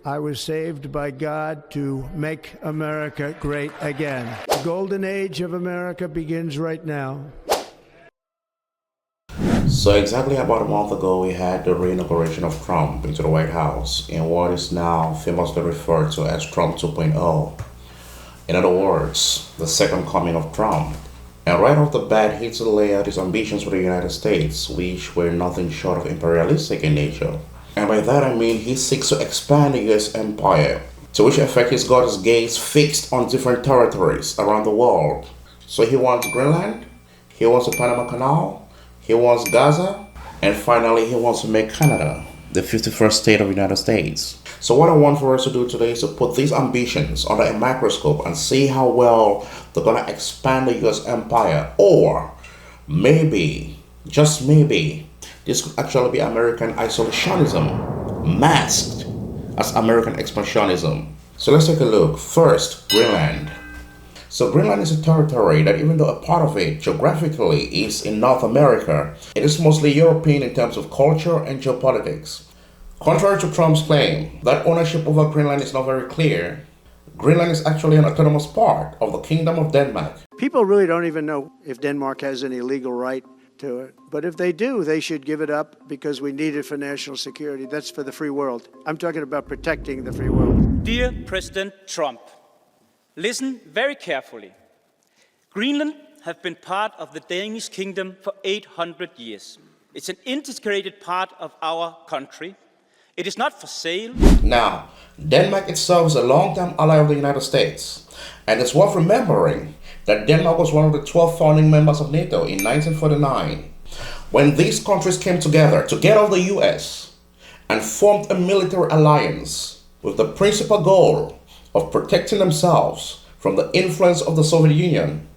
I was saved by God to make America great again. The golden age of America begins right now. So exactly about a month ago, we had the re-inauguration of Trump into the White House in what is now famously referred to as Trump 2.0. In other words, the second coming of Trump. And right off the bat, he laid out his ambitions for the United States, which were nothing short of imperialistic in nature. And by that I mean he seeks to expand the U.S. empire, to which effect he's got his gaze fixed on different territories around the world. So he wants Greenland, he wants the Panama Canal, he wants Gaza, and finally he wants to make Canada the 51st state of the United States. So what I want for us to do today is to put these ambitions under a microscope and see how well they're going to expand the U.S. empire, or maybe, just maybe, this could actually be American isolationism masked as American expansionism. So let's take a look. First, Greenland. So Greenland is a territory that, even though a part of it geographically is in North America, it is mostly European in terms of culture and geopolitics. Contrary to Trump's claim that ownership over Greenland is not very clear, Greenland is actually an autonomous part of the Kingdom of Denmark. People really don't even know if Denmark has any legal right to it. But if they do, they should give it up because we need it for national security. That's for the free world. I'm talking about protecting the free world. Dear President Trump, listen very carefully. Greenland has been part of the Danish kingdom for 800 years. It's an integrated part of our country. It is not for sale. Now, Denmark itself is a long-time ally of the United States. And it's worth remembering that Denmark was one of the 12 founding members of NATO in 1949. When these countries came together to get out of the US and formed a military alliance with the principal goal of protecting themselves from the influence of the Soviet Union.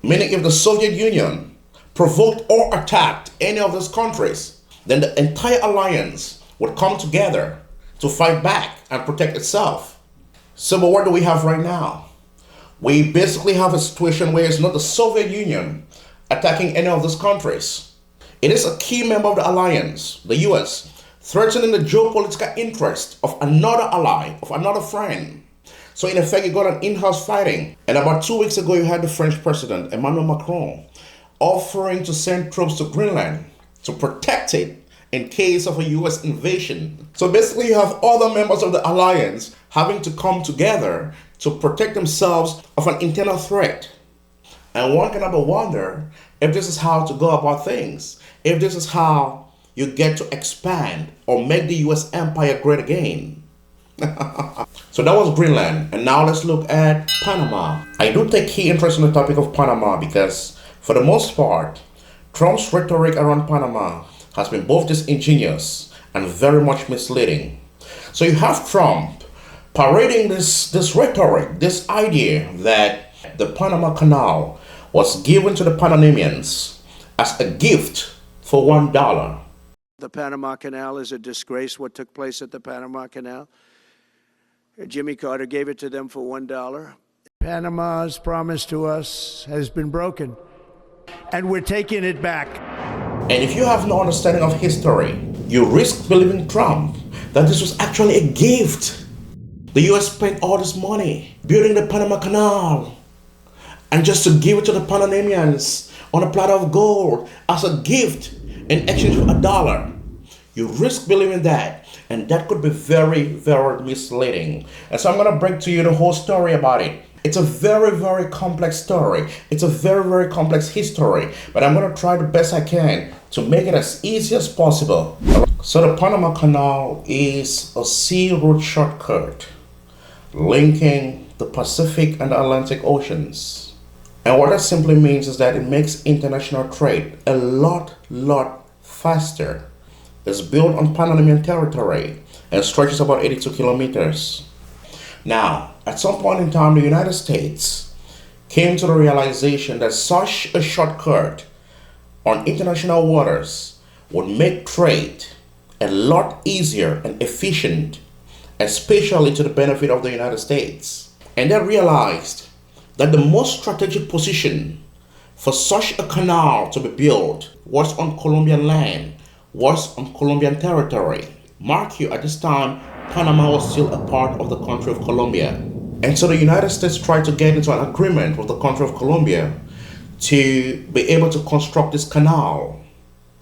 Meaning if the Soviet Union provoked or attacked any of those countries, then the entire alliance would come together to fight back and protect itself. So but what do we have right now? We basically have a situation where it's not the Soviet Union attacking any of those countries. It is a key member of the alliance, the US, threatening the geopolitical interest of another ally, of another friend. So in effect, you got an in-house fighting. And about 2 weeks ago, you had the French president, Emmanuel Macron, offering to send troops to Greenland to protect it in case of a US invasion. So basically, you have other members of the alliance having to come together to protect themselves of an internal threat. And one cannot but wonder if this is how to go about things, if this is how you get to expand or make the US empire great again. So that was Greenland, and now let's look at Panama. I do take key interest in the topic of Panama because, for the most part, Trump's rhetoric around Panama has been both disingenuous and very much misleading. So you have Trump parading this rhetoric, this idea that the Panama Canal was given to the Panamanians as a gift for $1. The Panama Canal is a disgrace, what took place at the Panama Canal. Jimmy Carter gave it to them for $1. Panama's promise to us has been broken, and we're taking it back. And if you have no understanding of history, you risk believing Trump that this was actually a gift. The US spent all this money building the Panama Canal, and just to give it to the Panamanians on a platter of gold as a gift in exchange for $1. You risk believing that, and that could be very, very misleading. And so I'm going to break to you the whole story about it. It's a very, very complex story. It's a very, very complex history, but I'm going to try the best I can to make it as easy as possible. So the Panama Canal is a sea route shortcut linking the Pacific and the Atlantic Oceans. And what that simply means is that it makes international trade a lot faster. It's built on Panamanian territory and stretches about 82 kilometers. Now, at some point in time, the United States came to the realization that such a shortcut on international waters would make trade a lot easier and efficient, especially to the benefit of the United States. And they realized that the most strategic position for such a canal to be built was on Colombian land, was on Colombian territory. Mark you, at this time, Panama was still a part of the country of Colombia. And so the United States tried to get into an agreement with the country of Colombia to be able to construct this canal.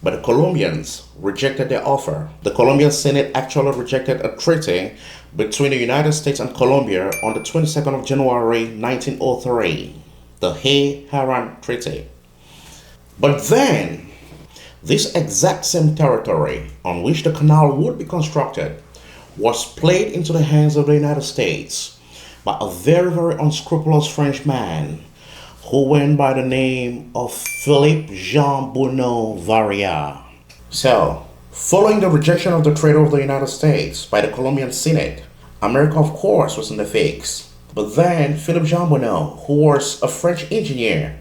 But the Colombians rejected their offer. The Colombian Senate actually rejected a treaty between the United States and Colombia on the 22nd of January 1903, the Hay-Haran Treaty. But then, this exact same territory on which the canal would be constructed was played into the hands of the United States by a very, very unscrupulous Frenchman who went by the name of Philippe Jean Bonneau Varia. So, following the rejection of the treaty of the United States by the Colombian Senate, America, of course, was in the fix. But then, Philippe Jean Bonneau, who was a French engineer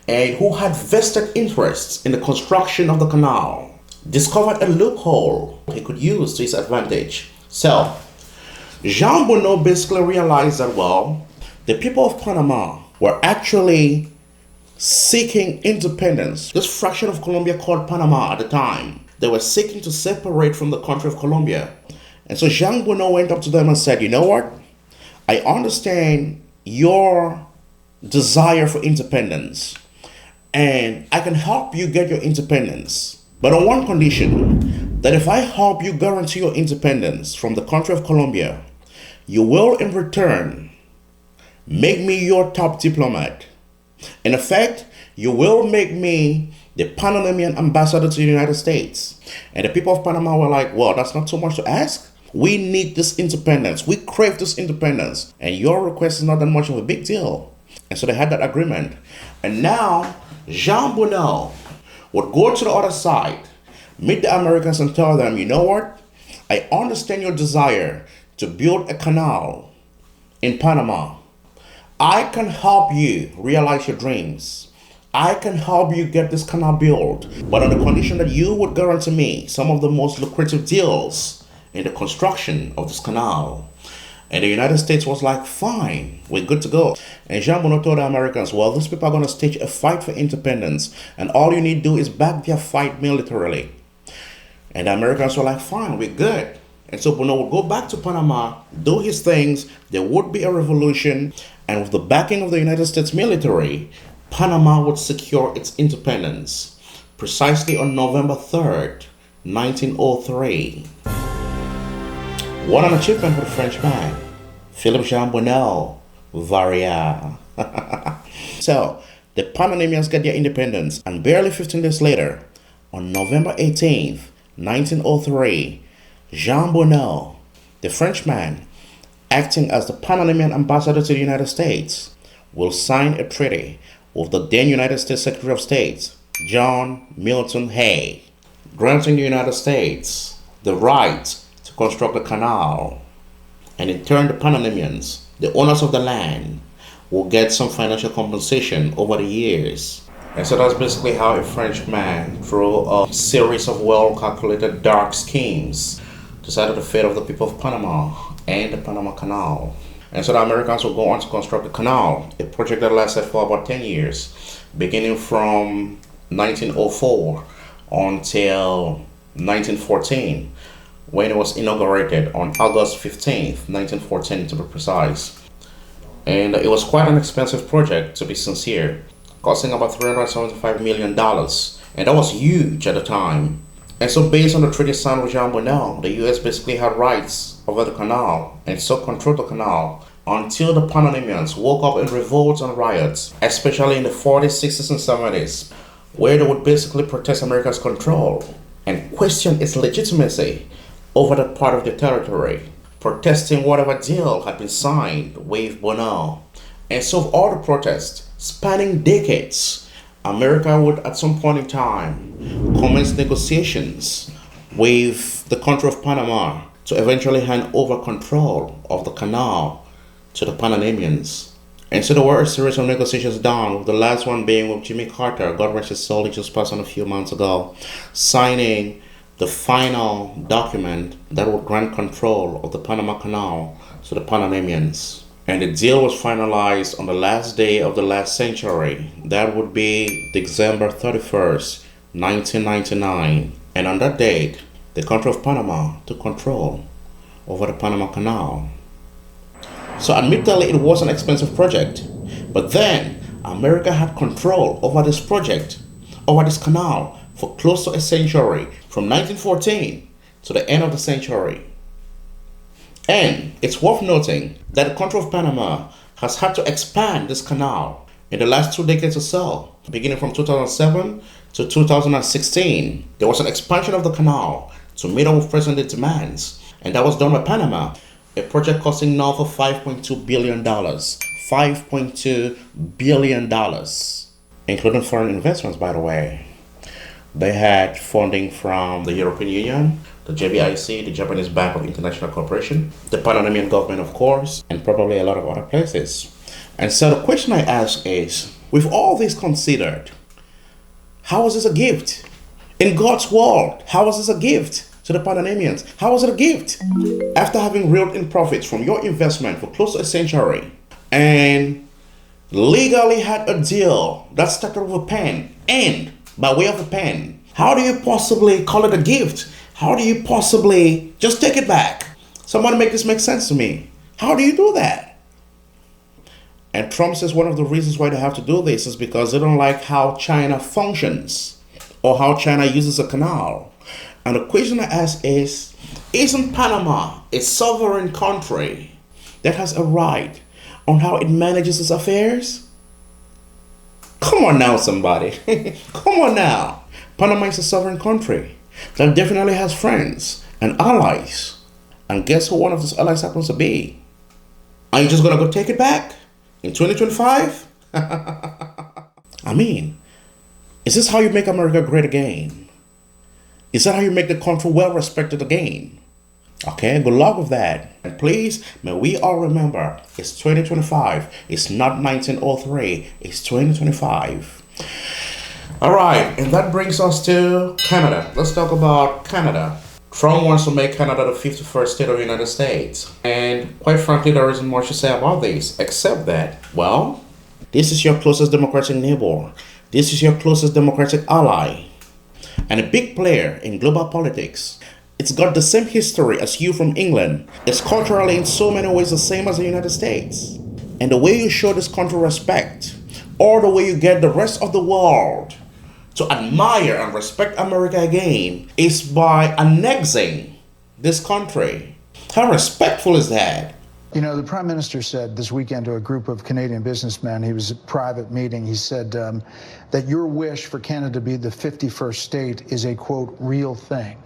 and who had vested interests in the construction of the canal, discovered a loophole he could use to his advantage. So, Jean Bonneau basically realized that, well, the people of Panama were actually seeking independence. This fraction of Colombia called Panama at the time, they were seeking to separate from the country of Colombia. And so Jean Bonneau went up to them and said, you know what? I understand your desire for independence, and I can help you get your independence. But on one condition, that if I help you guarantee your independence from the country of Colombia, you will in return make me your top diplomat. In effect, you will make me the Panamanian ambassador to the United States. And the people of Panama were like, well, that's not too much to ask. We need this independence. We crave this independence. And your request is not that much of a big deal. And so they had that agreement. And now, Jean Bonneau would go to the other side, meet the Americans and tell them, you know what? I understand your desire to build a canal in Panama. I can help you realize your dreams. I can help you get this canal built, but on the condition that you would guarantee me some of the most lucrative deals in the construction of this canal. And the United States was like, fine, we're good to go. And Jean Bonneau told the Americans, well, these people are going to stage a fight for independence, and all you need to do is back their fight militarily. And the Americans were like, fine, we're good. And so Bonneau would go back to Panama, do his things, there would be a revolution, and with the backing of the United States military, Panama would secure its independence, precisely on November 3rd, 1903. What an achievement for the Frenchman, Philippe Jean Bonneau Varia. So, the Panamanians get their independence, and barely 15 days later, on November 18th, 1903, Jean Bonneau, the Frenchman, acting as the Panamanian ambassador to the United States, will sign a treaty with the then United States Secretary of State, John Milton Hay, granting the United States the right to construct the canal. And in turn, the Panamanians, the owners of the land, will get some financial compensation over the years. And so that's basically how a Frenchman, through a series of well-calculated dark schemes, decided the fate of the people of Panama and the Panama Canal. And so the Americans will go on to construct the canal, a project that lasted for about 10 years, beginning from 1904 until 1914, when it was inaugurated on August 15th, 1914 to be precise. And it was quite an expensive project, to be sincere, costing about $375 million, and that was huge at the time. And so based on the treaty signed with Jean Bonneau, the U.S. basically had rights over the canal and so controlled the canal until the Panamanians woke up in revolts and riots, especially in the 40s, 60s, and 70s, where they would basically protest America's control and question its legitimacy over that part of the territory, protesting whatever deal had been signed with Bonneau. And so all the protests, spanning decades, America would at some point in time commence negotiations with the country of Panama to eventually hand over control of the canal to the Panamanians. And so there were a series of negotiations done, with the last one being with Jimmy Carter, God rest his soul, he just passed on a few months ago, signing the final document that would grant control of the Panama Canal to the Panamanians. And the deal was finalized on the last day of the last century. That would be December 31st, 1999. And on that date, the country of Panama took control over the Panama Canal. So admittedly, it was an expensive project, but then America had control over this project, over this canal, for close to a century, from 1914 to the end of the century. And it's worth noting that the country of Panama has had to expand this canal in the last 2 decades or so, beginning from 2007 to 2016. There was an expansion of the canal to meet up with present-day demands, and that was done by Panama, a project costing north of $5.2 billion. $5.2 billion, including foreign investments, by the way. They had funding from the European Union, the JBIC, the Japanese Bank of International Cooperation, the Panamanian government, of course, and probably a lot of other places. And so the question I ask is, with all this considered, how is this a gift? In God's world, how is this a gift to the Panamanians? How is it a gift? After having reeled in profits from your investment for close to a century, and legally had a deal that started with a pen, and by way of a pen, how do you possibly call it a gift? How do you possibly just take it back? Somebody make this make sense to me. How do you do that? And Trump says one of the reasons why they have to do this is because they don't like how China functions or how China uses a canal. And the question I ask is, isn't Panama a sovereign country that has a right on how it manages its affairs? Come on now, somebody. Come on now. Panama is a sovereign country that definitely has friends and allies. And guess who one of those allies happens to be? Are you just going to go take it back in 2025? I mean, is this how you make America great again? Is that how you make the country well respected again? Okay, good luck with that. And please, may we all remember, it's 2025. It's not 1903. It's 2025. All right, and that brings us to Canada. Let's talk about Canada. Trump wants to make Canada the 51st state of the United States. And quite frankly, there isn't much to say about this, except that, well, this is your closest democratic neighbor. This is your closest democratic ally. And a big player in global politics. It's got the same history as you from England. It's culturally in so many ways the same as the United States. And the way you show this country respect, or the way you get the rest of the world to admire and respect America again, is by annexing this country. How respectful is that? You know, the Prime Minister said this weekend to a group of Canadian businessmen, he was at a private meeting, he said that your wish for Canada to be the 51st state is a, quote, real thing.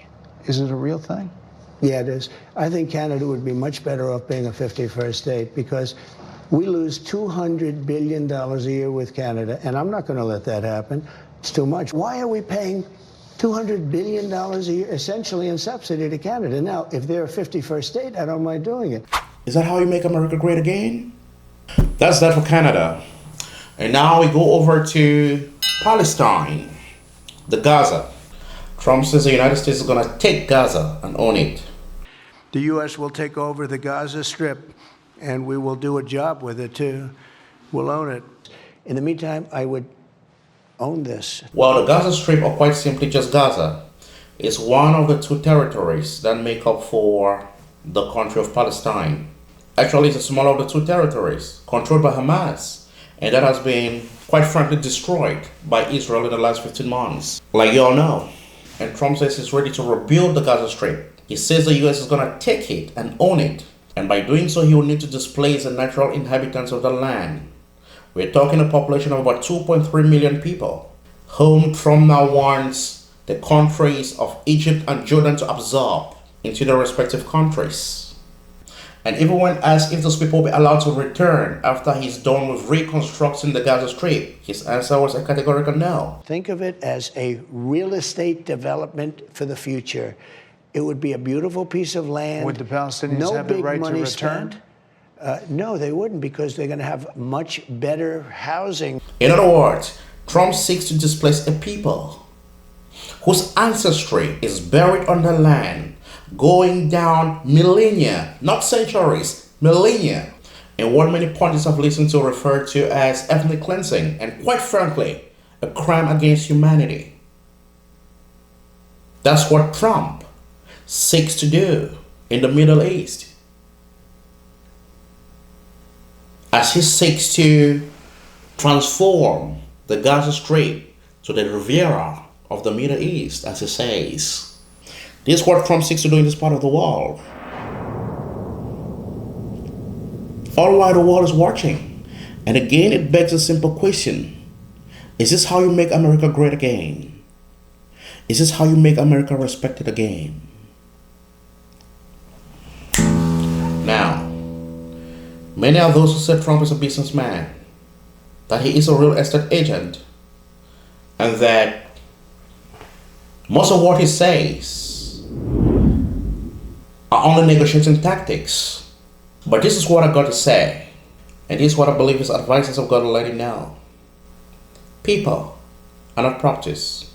Is it a real thing? Yeah, it is. I think Canada would be much better off being a 51st state because we lose $200 billion a year with Canada, and I'm not going to let that happen. It's too much. Why are we paying $200 billion a year essentially in subsidy to Canada? Now, if they're a 51st state, I don't mind doing it. Is that how you make America great again? That's that for Canada. And now we go over to Palestine, the Gaza. Trump says the United States is going to take Gaza and own it. The U.S. will take over the Gaza Strip, and we will do a job with it, too. We'll own it. In the meantime, I would own this. Well, the Gaza Strip, or quite simply just Gaza, is one of the two territories that make up for the country of Palestine. Actually, it's a smaller of the two territories controlled by Hamas, and that has been, quite frankly, destroyed by Israel in the last 15 months, like you all know. And Trump says he's ready to rebuild the Gaza Strip. He says the U.S. is going to take it and own it. And by doing so, he will need to displace the natural inhabitants of the land. We're talking a population of about 2.3 million people, whom Trump now wants the countries of Egypt and Jordan to absorb into their respective countries. And even when asked if those people will be allowed to return after he's done with reconstructing the Gaza Strip, his answer was a categorical no. Think of it as a real estate development for the future. It would be a beautiful piece of land. Would the Palestinians have the right to return? No, they wouldn't, because they're going to have much better housing. In other words, Trump seeks to displace a people whose ancestry is buried under land, going down millennia, not centuries, millennia, and what many pundits have listened to refer to as ethnic cleansing, and quite frankly, a crime against humanity. That's what Trump seeks to do. in the Middle East as he seeks to transform the Gaza Strip to the Riviera of the Middle East, as he says. This is what Trump seeks to do in this part of the world. All while the world is watching. And again, it begs a simple question. Is this how you make America great again? Is this how you make America respected again? Now, many are those who say Trump is a businessman, that he is a real estate agent, and that most of what he says are only negotiating tactics. But this is what I got to say, and this is what I believe his advisors have got to let him know. People are not properties.